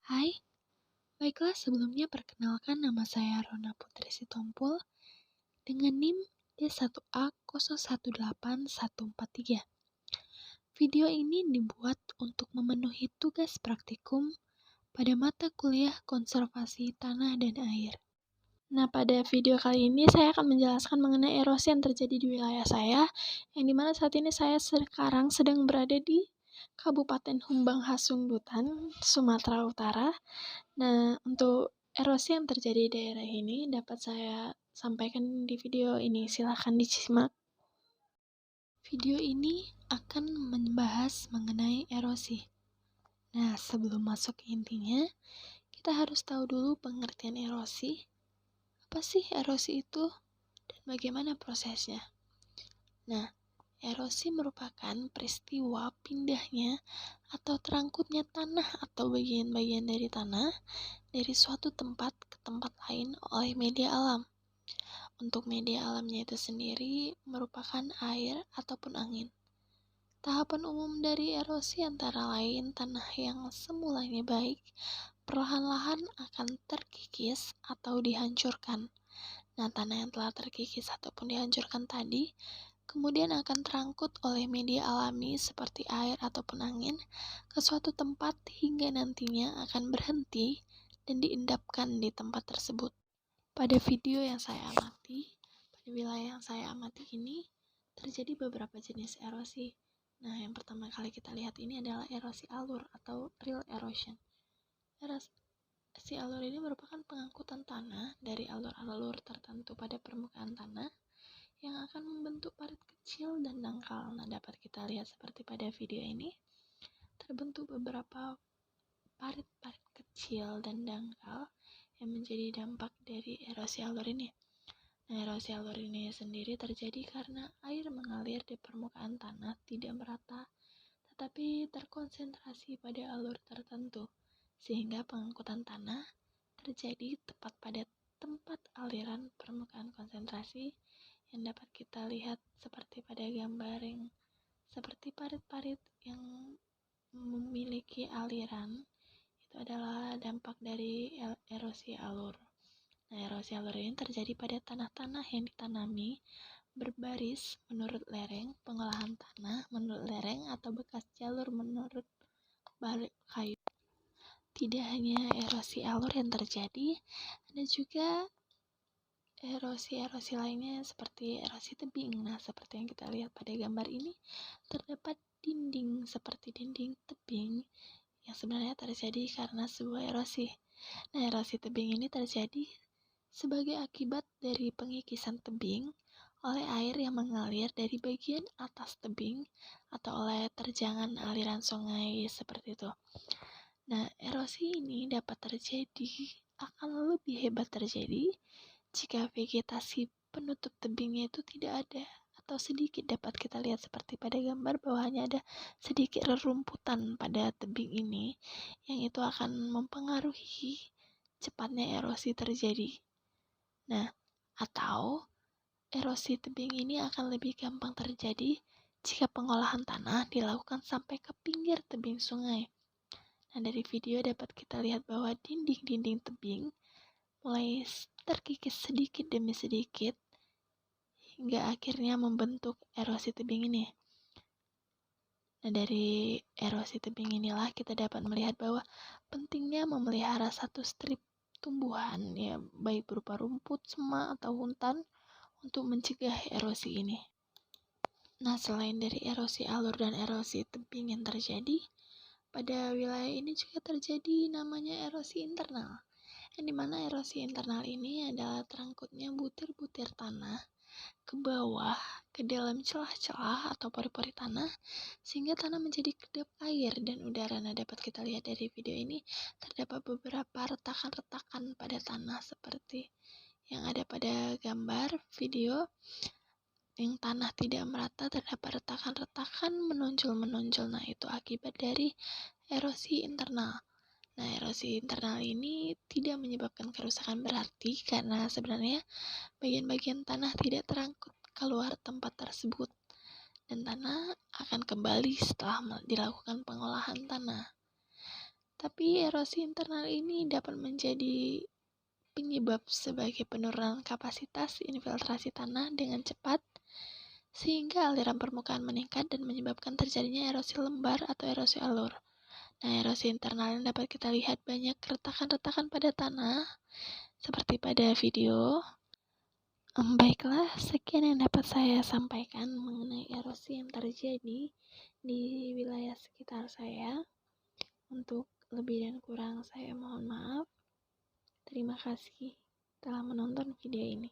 Hai, baiklah sebelumnya perkenalkan nama saya Rona Putri Sitompul dengan NIM D1A018143. Video ini dibuat untuk memenuhi tugas praktikum pada mata kuliah konservasi tanah dan air. Nah, pada video kali ini saya akan menjelaskan mengenai erosi yang terjadi di wilayah saya, yang dimana saat ini saya sekarang sedang berada di Kabupaten Humbang Hasundutan, Sumatera Utara. Nah, untuk erosi yang terjadi di daerah ini dapat saya sampaikan di video ini. Silahkan disimak. Video ini akan membahas mengenai erosi. Nah, sebelum masuk ke intinya, kita harus tahu dulu pengertian erosi. Apa sih erosi itu dan bagaimana prosesnya? Nah, erosi merupakan peristiwa pindahnya atau terangkutnya tanah atau bagian-bagian dari tanah dari suatu tempat ke tempat lain oleh media alam. Untuk media alamnya itu sendiri merupakan air ataupun angin. Tahapan umum dari erosi antara lain tanah yang semulanya baik perlahan-lahan akan terkikis atau dihancurkan. Nah, tanah yang telah terkikis ataupun dihancurkan tadi kemudian akan terangkut oleh media alami seperti air ataupun angin ke suatu tempat hingga nantinya akan berhenti dan diendapkan di tempat tersebut. Pada video yang saya amati, pada wilayah yang saya amati ini, terjadi beberapa jenis erosi. Nah, yang pertama kali kita lihat ini adalah erosi alur atau rill erosion. Erosi alur ini merupakan pengangkutan tanah dari alur-alur tertentu pada permukaan tanah yang akan membentuk parit kecil dan dangkal. Nah, dapat kita lihat seperti pada video ini, terbentuk beberapa parit-parit kecil dan dangkal yang menjadi dampak dari erosi alur ini. Nah, erosi alur ini sendiri terjadi karena air mengalir di permukaan tanah tidak merata, tetapi terkonsentrasi pada alur tertentu, sehingga pengangkutan tanah terjadi tepat pada tempat aliran permukaan konsentrasi yang dapat kita lihat seperti pada gambar yang seperti parit-parit yang memiliki aliran. Itu adalah dampak dari erosi alur. Nah, erosi alur ini terjadi pada tanah-tanah yang ditanami berbaris menurut lereng, pengolahan tanah menurut lereng, atau bekas jalur menurut balik kayu. Tidak hanya erosi alur yang terjadi, ada juga erosi-erosi lainnya seperti erosi tebing. Nah, seperti yang kita lihat pada gambar ini, terdapat dinding seperti dinding tebing yang sebenarnya terjadi karena sebuah erosi. Nah, erosi tebing ini terjadi sebagai akibat dari pengikisan tebing oleh air yang mengalir dari bagian atas tebing atau oleh terjangan aliran sungai seperti itu. Nah, erosi ini dapat terjadi, akan lebih hebat terjadi jika vegetasi penutup tebingnya itu tidak ada atau sedikit. Dapat kita lihat seperti pada gambar bahwa hanya ada sedikit rerumputan pada tebing ini yang itu akan mempengaruhi cepatnya erosi terjadi. Nah, atau erosi tebing ini akan lebih gampang terjadi jika pengolahan tanah dilakukan sampai ke pinggir tebing sungai. Nah, dari video dapat kita lihat bahwa dinding-dinding tebing mulai terkikis sedikit demi sedikit hingga akhirnya membentuk erosi tebing ini. Nah, dari erosi tebing inilah kita dapat melihat bahwa pentingnya memelihara satu strip tumbuhan, ya baik berupa rumput, semak, atau hutan untuk mencegah erosi ini. Nah, selain dari erosi alur dan erosi tebing yang terjadi, pada wilayah ini juga terjadi namanya erosi internal. Yang dimana erosi internal ini adalah terangkutnya butir-butir tanah ke bawah, ke dalam celah-celah atau pori-pori tanah, sehingga tanah menjadi kedap air dan udara. Nah, dapat kita lihat dari video ini, terdapat beberapa retakan-retakan pada tanah seperti yang ada pada gambar video, yang tanah tidak merata, terdapat retakan-retakan menonjol-menonjol. Nah, itu akibat dari erosi internal. Nah, erosi internal ini tidak menyebabkan kerusakan berarti karena sebenarnya bagian-bagian tanah tidak terangkut keluar tempat tersebut dan tanah akan kembali setelah dilakukan pengolahan tanah. Tapi erosi internal ini dapat menjadi penyebab sebagai penurunan kapasitas infiltrasi tanah dengan cepat, sehingga aliran permukaan meningkat dan menyebabkan terjadinya erosi lembar atau erosi alur. Nah, erosi internal yang dapat kita lihat banyak retakan-retakan pada tanah, seperti pada video. Baiklah, sekian yang dapat saya sampaikan mengenai erosi yang terjadi di wilayah sekitar saya. Untuk lebih dan kurang saya mohon maaf. Terima kasih telah menonton video ini.